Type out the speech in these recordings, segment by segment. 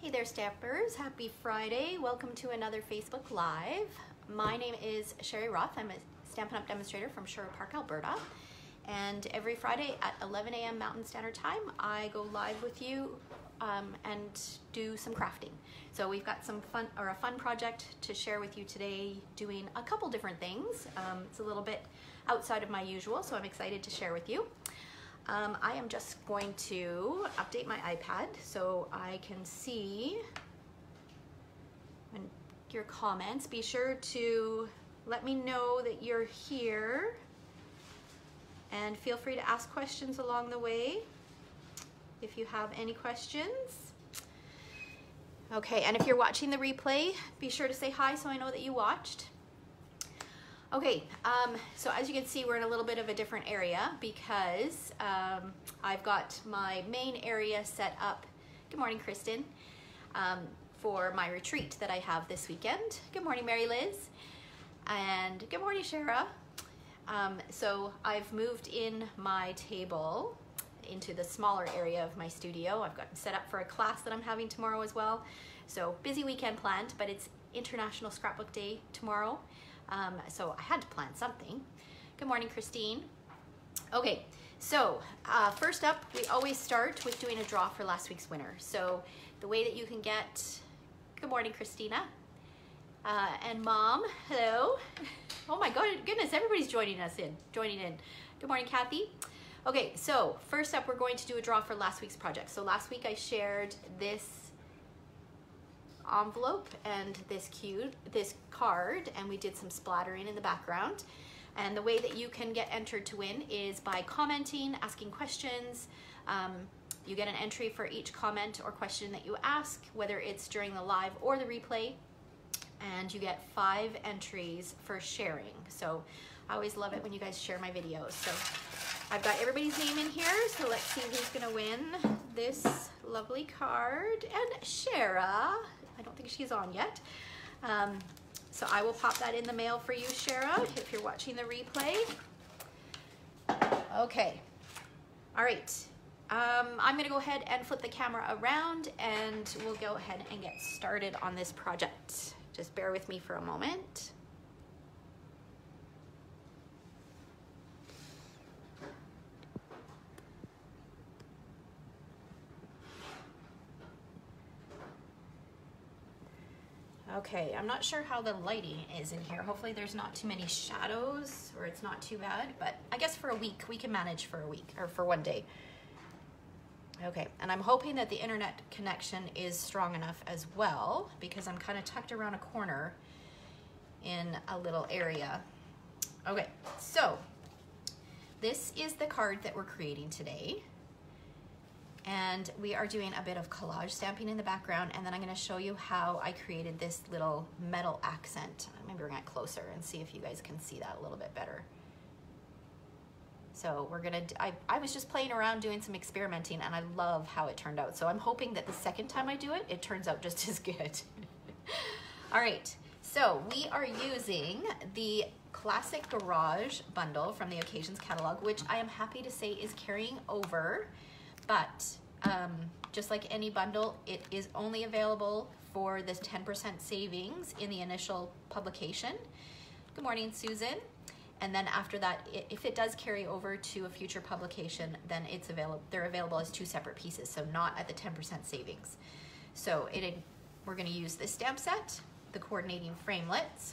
Hey there, Stampers. Happy Friday. Welcome to another Facebook Live. My name is Sherry Roth. I'm a Stampin' Up! Demonstrator from Sherwood Park, Alberta. And every Friday at 11 a.m. Mountain Standard Time, I go live with you and do some crafting. So we've got some fun, or a fun project to share with you today, doing a couple different things. It's a little bit outside of my usual, so I'm excited to share with you. I am just going to update my iPad so I can see your comments. Be sure to let me know that you're here and feel free to ask questions along the way if you have any questions. Okay, and if you're watching the replay, be sure to say hi so I know that you watched. Okay, so as you can see, we're in a little bit of a different area because I've got my main area set up, good morning, Kristen, for my retreat that I have this weekend. Good morning, Mary Liz, and good morning, Shara. So I've moved in my table into the smaller area of my studio. I've got set up for a class that I'm having tomorrow as well. So busy weekend planned, but it's International Scrapbook Day tomorrow. So I had to plan something. Good morning, Christine. Okay, so first up, we always start with doing a draw for last week's winner. So the way that you can get, good morning, Christina. And Mom, hello. Oh my goodness, everybody's joining in. Good morning, Kathy. Okay, so first up, we're going to do a draw for last week's project. So last week I shared this envelope and this card, and we did some splattering in the background. And the way that you can get entered to win is by commenting, asking questions. You get an entry for each comment or question that you ask, whether it's during the live or the replay, and you get 5 entries for sharing. So I always love it when you guys share my videos. So I've got everybody's name in here, so let's see who's gonna win this lovely card. And Shara, I don't think she's on yet. So I will pop that in the mail for you, Shara, if you're watching the replay. Okay, all right. I'm gonna go ahead and flip the camera around and we'll go ahead and get started on this project. Just bear with me for a moment. Okay, I'm not sure how the lighting is in here. Hopefully there's not too many shadows or it's not too bad, but I guess for a week, we can manage for a week or for one day. Okay, and I'm hoping that the internet connection is strong enough as well because I'm kind of tucked around a corner in a little area. Okay, so this is the card that we're creating today. And we are doing a bit of collage stamping in the background, and then I'm gonna show you how I created this little metal accent. Let me bring it closer and see if you guys can see that a little bit better. So we're gonna, I was just playing around doing some experimenting and I love how it turned out. So I'm hoping that the second time I do it, it turns out just as good. All right, so we are using the Classic Garage bundle from the Occasions catalog, which I am happy to say is carrying over. But just like any bundle, it is only available for this 10% savings in the initial publication. Good morning, Susan. And then after that, if it does carry over to a future publication, then it's available. They're available as 2 separate pieces, so not at the 10% savings. So we're going to use this stamp set, the coordinating framelits,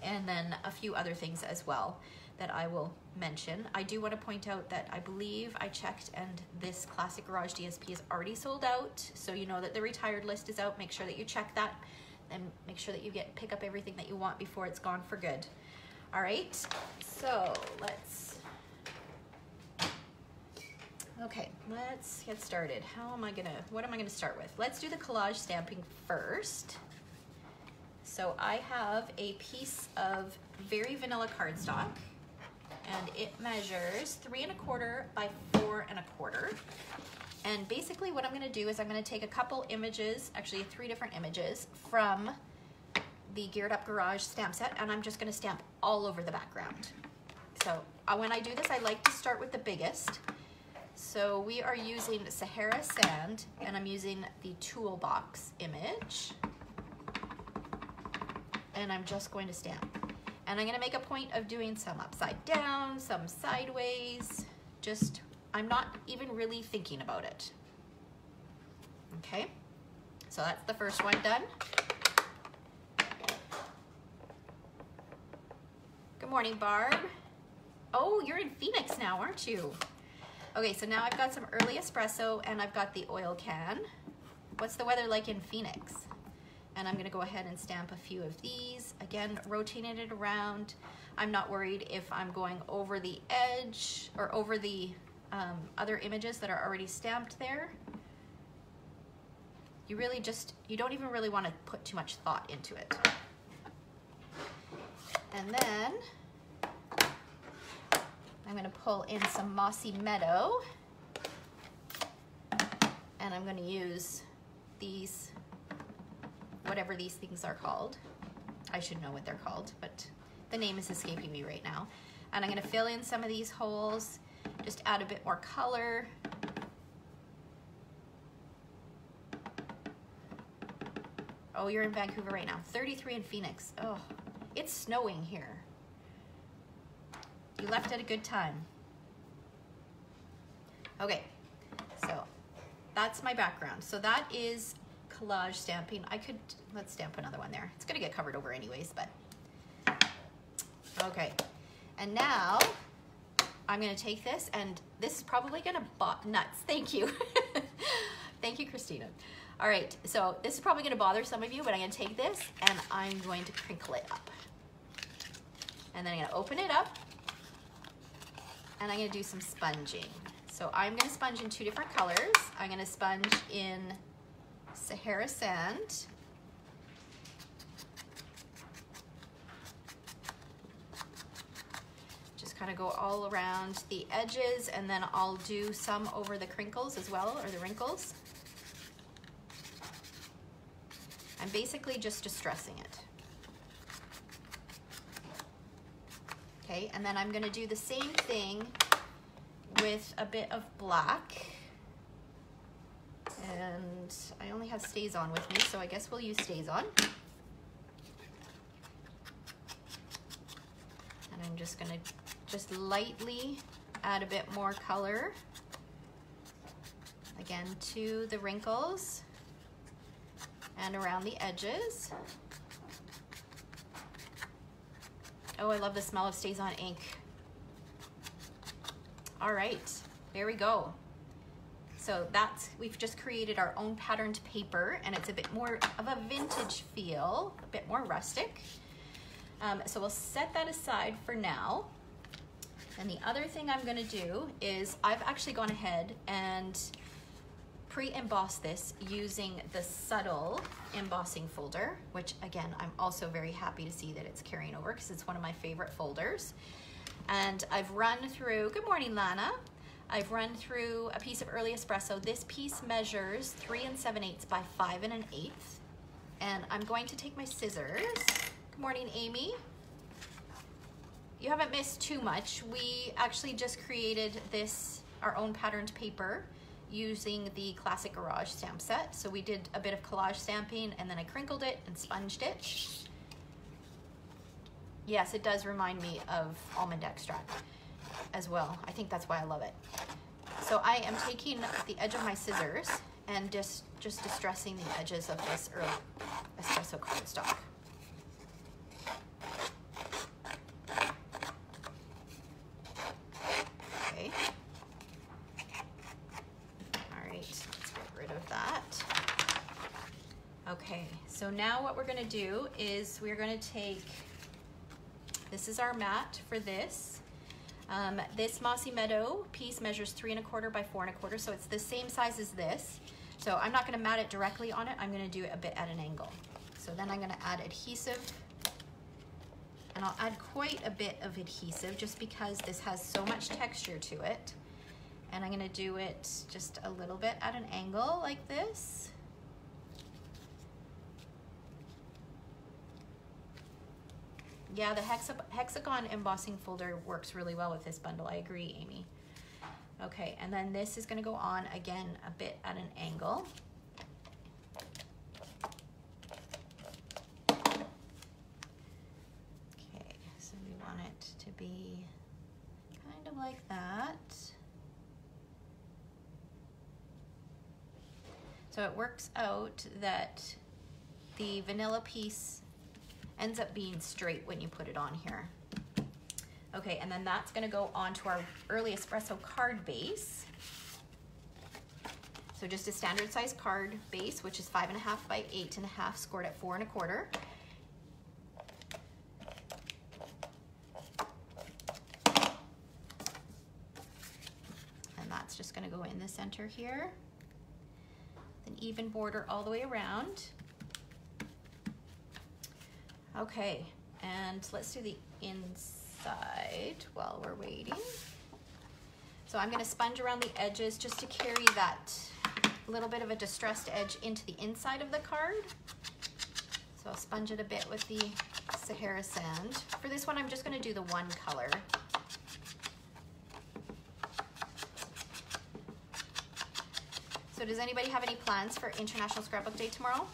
and then a few other things as well that I will mention. I do want to point out that I believe I checked and this Classic Garage DSP is already sold out. So you know that the retired list is out. Make sure that you check that and make sure that you pick up everything that you want before it's gone for good. All right, so let's get started. What am I gonna start with? Let's do the collage stamping first. So I have a piece of very vanilla cardstock, and it measures 3 1/4 by 4 1/4. And basically what I'm gonna do is I'm gonna take a couple images, actually 3 different images from the Geared Up Garage stamp set, and I'm just gonna stamp all over the background. So when I do this, I like to start with the biggest. So we are using Sahara Sand, and I'm using the Toolbox image. And I'm just going to stamp. And I'm gonna make a point of doing some upside down, some sideways, just, I'm not even really thinking about it. Okay, so that's the first one done. Good morning, Barb. Oh, you're in Phoenix now, aren't you? Okay, so now I've got some early espresso and I've got the oil can. What's the weather like in Phoenix? And I'm gonna go ahead and stamp a few of these. Again, rotating it around. I'm not worried if I'm going over the edge or over the other images that are already stamped there. You really just, you don't even really wanna put too much thought into it. And then I'm gonna pull in some Mossy Meadow, and I'm gonna use these, whatever these things are called. I should know what they're called, but the name is escaping me right now. And I'm gonna fill in some of these holes, just add a bit more color. Oh, you're in Vancouver right now. 33 in Phoenix. Oh, it's snowing here. You left at a good time. Okay, so that's my background. So that is collage stamping. Let's stamp another one there. It's gonna get covered over anyways, but. Okay, and now I'm gonna take this, and this is probably gonna nuts. Thank you. Thank you, Christina. All right, so this is probably gonna bother some of you, but I'm gonna take this and I'm going to crinkle it up. And then I'm gonna open it up, and I'm gonna do some sponging. So I'm gonna sponge in two different colors. I'm gonna sponge in Sahara Sand. Just kind of go all around the edges, and then I'll do some over the crinkles as well, or the wrinkles. I'm basically just distressing it. Okay, and then I'm gonna do the same thing with a bit of black. And I only have StazOn with me, so I guess we'll use StazOn. And I'm just gonna just lightly add a bit more color, again, to the wrinkles and around the edges. Oh, I love the smell of StazOn ink. All right, there we go. So we've just created our own patterned paper, and it's a bit more of a vintage feel, a bit more rustic. So we'll set that aside for now. And the other thing I'm gonna do is I've actually gone ahead and pre-embossed this using the Subtle embossing folder, which again, I'm also very happy to see that it's carrying over because it's one of my favorite folders. And I've run through, good morning, Lana. I've run through a piece of early espresso. This piece measures 3 7/8 by 5 1/8. And I'm going to take my scissors. Good morning, Amy. You haven't missed too much. We actually just created this, our own patterned paper, using the Classic Garage stamp set. So we did a bit of collage stamping, and then I crinkled it and sponged it. Yes, it does remind me of almond extract as well. I think that's why I love it. So I am taking the edge of my scissors and just distressing the edges of this early espresso cardstock. Okay. All right, let's get rid of that. Okay, so now what we're gonna do is we're gonna take, this is our mat for this. This Mossy Meadow piece measures 3 1/4 by 4 1/4, so it's the same size as this. So I'm not gonna mat it directly on it, I'm gonna do it a bit at an angle. So then I'm gonna add adhesive, and I'll add quite a bit of adhesive just because this has so much texture to it. And I'm gonna do it just a little bit at an angle like this. Yeah, the hexagon embossing folder works really well with this bundle. I agree, Amy. Okay, and then this is gonna go on again a bit at an angle. Okay, so we want it to be kind of like that. So it works out that the vanilla piece ends up being straight when you put it on here. Okay, and then that's gonna go onto our early espresso card base. So just a standard size card base, which is 5.5 by 8.5, scored at 4 1/4. And that's just gonna go in the center here. An even border all the way around. Okay, and let's do the inside while we're waiting. So I'm going to sponge around the edges just to carry that little bit of a distressed edge into the inside of the card. So I'll sponge it a bit with the Sahara sand. For this one, I'm just going to do the one color. So does anybody have any plans for International Scrapbook Day tomorrow?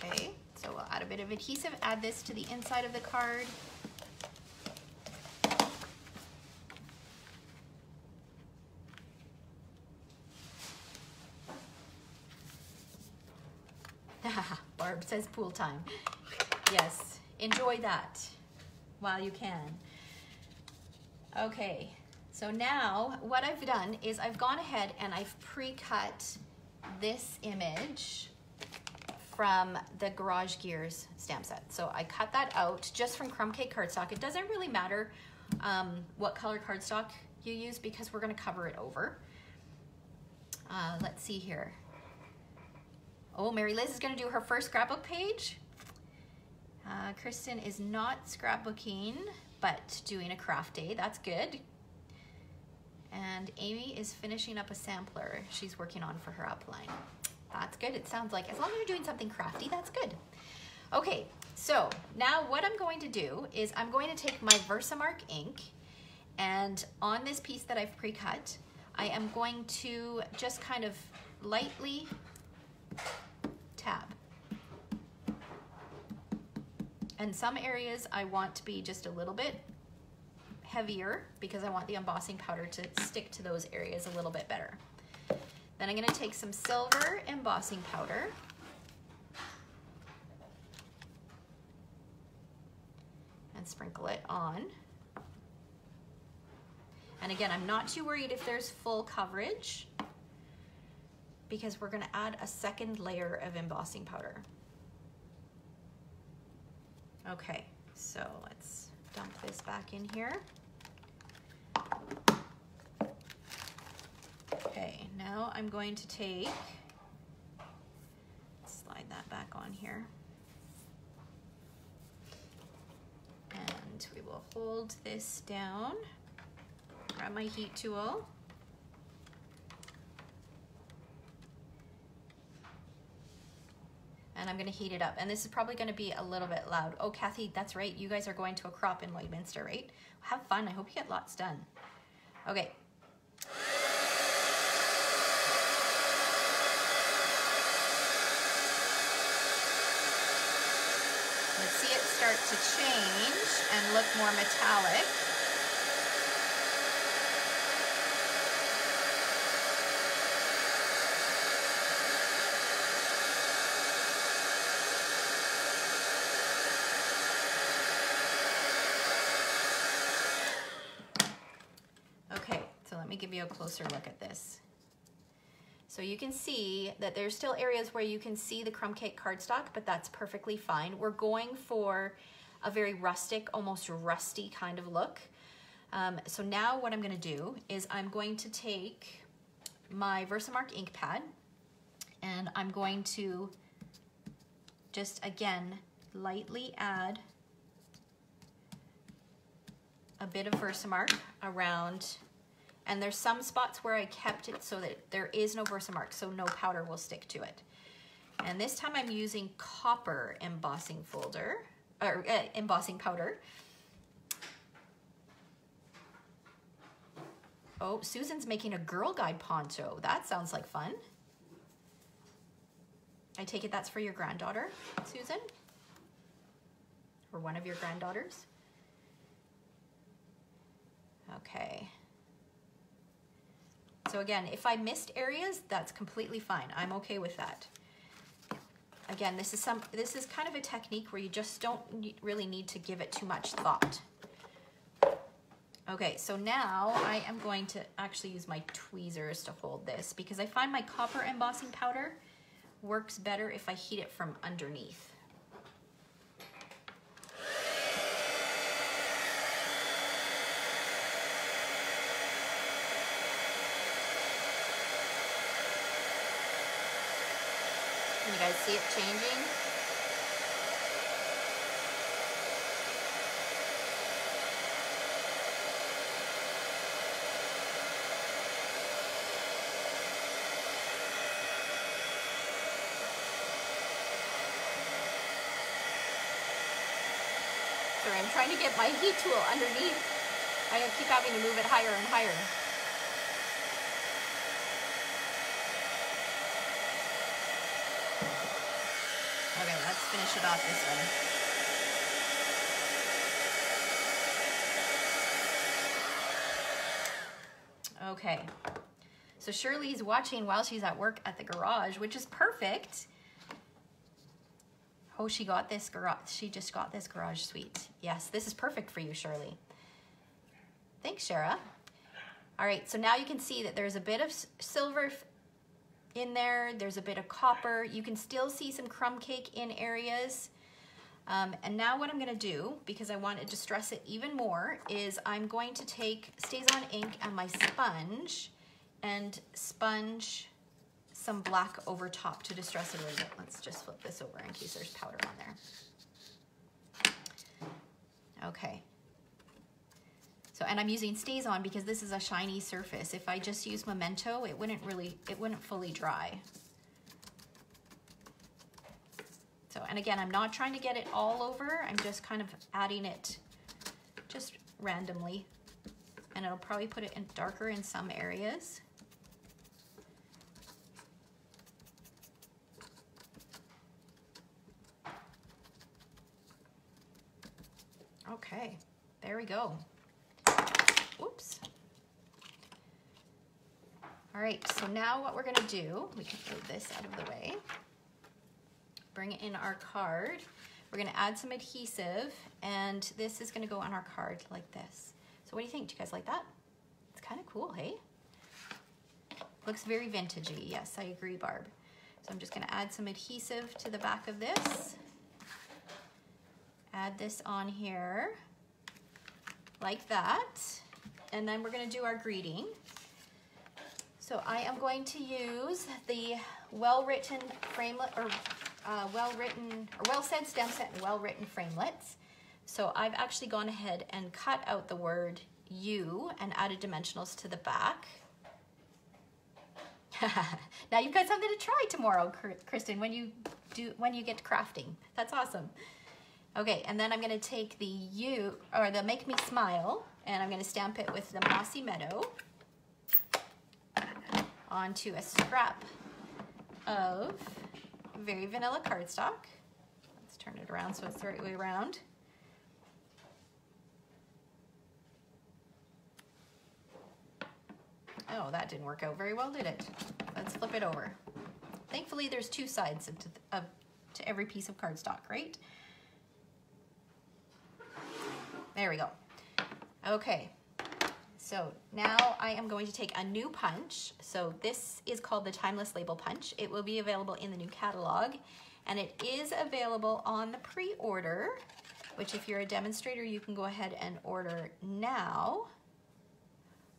Okay, so we'll add a bit of adhesive, add this to the inside of the card. Barb says pool time. Yes, enjoy that while you can. Okay, so now what I've done is I've gone ahead and I've pre-cut this image from the Garage Gears stamp set. So I cut that out just from Crumb Cake cardstock. It doesn't really matter what color cardstock you use because we're gonna cover it over. Let's see here. Oh, Mary Liz is gonna do her first scrapbook page. Kristen is not scrapbooking, but doing a craft day, that's good. And Amy is finishing up a sampler she's working on for her upline. That's good, it sounds like, as long as you're doing something crafty, that's good. Okay, so now what I'm going to do is I'm going to take my Versamark ink, and on this piece that I've pre-cut, I am going to just kind of lightly tab. And some areas I want to be just a little bit heavier because I want the embossing powder to stick to those areas a little bit better. Then I'm going to take some silver embossing powder and sprinkle it on. And again, I'm not too worried if there's full coverage because we're going to add a second layer of embossing powder. Okay, so let's dump this back in here. Okay, now I'm going to take, slide that back on here. And we will hold this down, grab my heat tool. And I'm gonna heat it up. And this is probably gonna be a little bit loud. Oh, Kathy, that's right. You guys are going to a crop in Lloydminster, right? Have fun, I hope you get lots done. Okay. Let's see it start to change and look more metallic. Give you a closer look at this. So you can see that there's still areas where you can see the Crumb Cake cardstock, but that's perfectly fine. We're going for a very rustic, almost rusty kind of look. So now what I'm going to do is I'm going to take my Versamark ink pad and I'm going to just again lightly add a bit of Versamark around. And there's some spots where I kept it so that there is no Versamark, so no powder will stick to it. And this time I'm using copper embossing folder or embossing powder. Oh, Susan's making a Girl Guide poncho. That sounds like fun. I take it that's for your granddaughter, Susan? Or one of your granddaughters? Okay. So again, if I missed areas, that's completely fine. I'm okay with that. Again, this is kind of a technique where you just don't really need to give it too much thought. Okay, so now I am going to actually use my tweezers to hold this because I find my copper embossing powder works better if I heat it from underneath. Can you guys see it changing? Sorry, I'm trying to get my heat tool underneath. I keep having to move it higher and higher. Okay, let's finish it off this way. Okay, so Shirley's watching while she's at work at the garage, which is perfect. Oh, she got this garage. She just got this garage suite. Yes, this is perfect for you, Shirley. Thanks, Shara. All right, so now you can see that there's a bit of silver in there. There's a bit of copper. You can still see some crumb cake in areas. And now what I'm gonna do, because I wanted to stress it even more, is I'm going to take StazOn ink and my sponge and sponge some black over top to distress it a little bit. Let's just flip this over in case there's powder on there. Okay. So, and I'm using StazOn because this is a shiny surface. If I just use Memento, it wouldn't fully dry. So, and again, I'm not trying to get it all over. I'm just kind of adding it just randomly. And it'll probably put it in darker in some areas. Okay, there we go. Oops. All right, so now what we're gonna do, we can move this out of the way. Bring in our card. We're gonna add some adhesive, and this is gonna go on our card like this. So what do you think? Do you guys like that? It's kind of cool, hey? Looks very vintagey. Yes, I agree, Barb. So I'm just gonna add some adhesive to the back of this. Add this on here, like that. And then we're gonna do our greeting. So I am going to use the well-written framelit, or well-said stem set and well-written framelits. So I've actually gone ahead and cut out the word you and added dimensionals to the back. Now you've got something to try tomorrow, Kristen, when you get to crafting. That's awesome. Okay, and then I'm gonna take the you, or the Make Me Smile, and I'm gonna stamp it with the Mossy Meadow onto a scrap of Very Vanilla cardstock. Let's turn it around so it's the right way around. Oh, that didn't work out very well, did it? Let's flip it over. Thankfully, there's two sides to every piece of cardstock, right? There we go. Okay, so now I am going to take a new punch. So this is called the Timeless Label Punch. It will be available in the new catalog, and it is available on the pre-order, which if you're a demonstrator, you can go ahead and order now.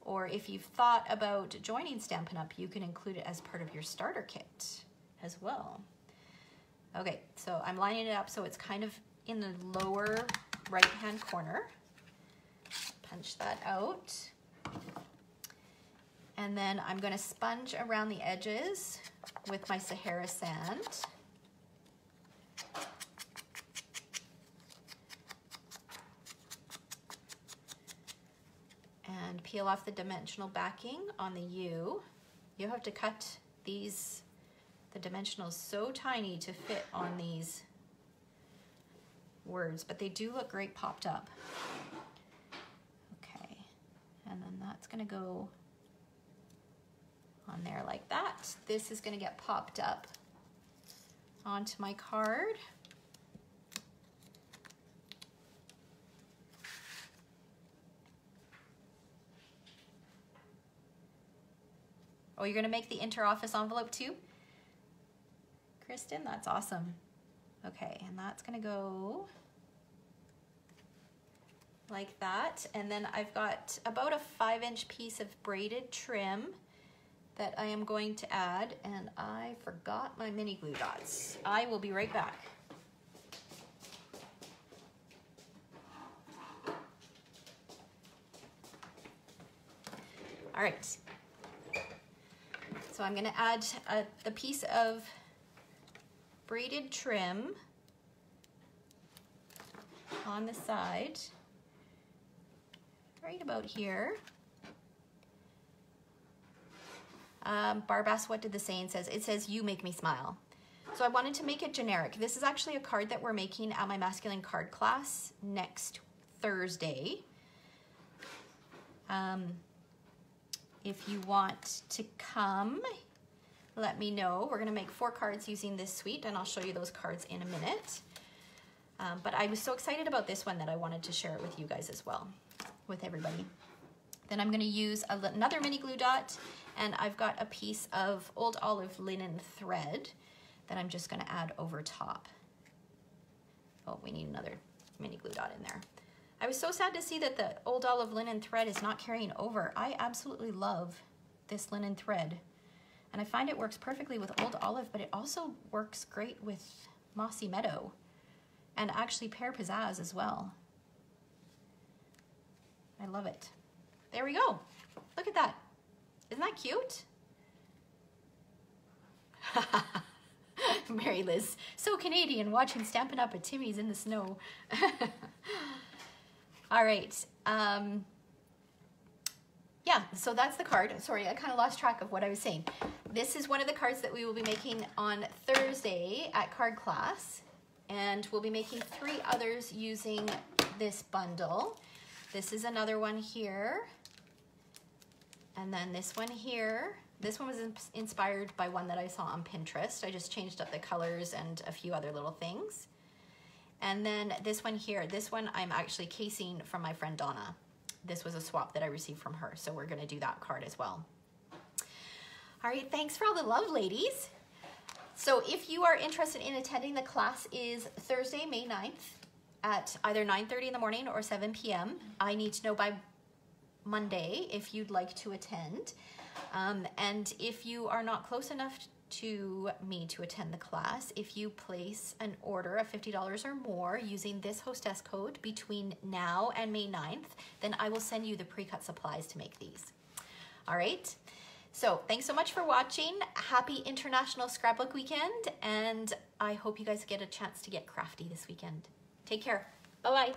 Or if you've thought about joining Stampin' Up, you can include it as part of your starter kit as well. Okay, so I'm lining it up so it's kind of in the lower right-hand corner. Punch that out. And then I'm going to sponge around the edges with my Sahara sand. peel off the dimensional backing on the U. You have to cut these, the dimensionals so tiny to fit on these words, but they do look great popped up. Okay, and then that's gonna go on there like that. This is gonna get popped up onto my card. Oh, you're gonna make the inter-office envelope too? Kristen, that's awesome. Okay, and that's gonna go like that. And then I've got about a 5-inch piece of braided trim that I am going to add, and I forgot my mini glue dots. I will be right back. All right. So I'm gonna add the piece of braided trim on the side, right about here. Barbass, what did the saying says? It says, "You make me smile." So I wanted to make it generic. This is actually a card that we're making at my masculine card class next Thursday. If you want to come, let me know. We're gonna make 4 cards using this suite, and I'll show you those cards in a minute. But I was so excited about this one that I wanted to share it with you guys as well, with everybody. Then I'm gonna use another mini glue dot, and I've got a piece of Old Olive linen thread that I'm just gonna add over top. Oh, we need another mini glue dot in there. I was so sad to see that the Old Olive linen thread is not carrying over. I absolutely love this linen thread. And I find it works perfectly with Old Olive, but it also works great with Mossy Meadow and actually Pear Pizzazz as well. I love it. There we go. Look at that. Isn't that cute? Mary Liz, so Canadian, watching Stampin' Up! At Timmy's in the snow. All right. Yeah, so that's the card. Sorry, I kind of lost track of what I was saying. This is one of the cards that we will be making on Thursday at card class, and we'll be making 3 others using this bundle. This is another one here, and then this one here. This one was inspired by one that I saw on Pinterest. I just changed up the colors and a few other little things. And then this one here, this one I'm actually casing from my friend Donna. This was a swap that I received from her, so we're gonna do that card as well. All right, thanks for all the love, ladies. So if you are interested in attending, the class is Thursday, May 9th at either 9:30 in the morning or 7 p.m. I need to know by Monday if you'd like to attend. And if you are not close enough to me to attend the class, if you place an order of $50 or more using this hostess code between now and May 9th, then I will send you the pre-cut supplies to make these. All right, so thanks so much for watching. Happy International Scrapbook Weekend, and I hope you guys get a chance to get crafty this weekend. Take care. Bye-bye.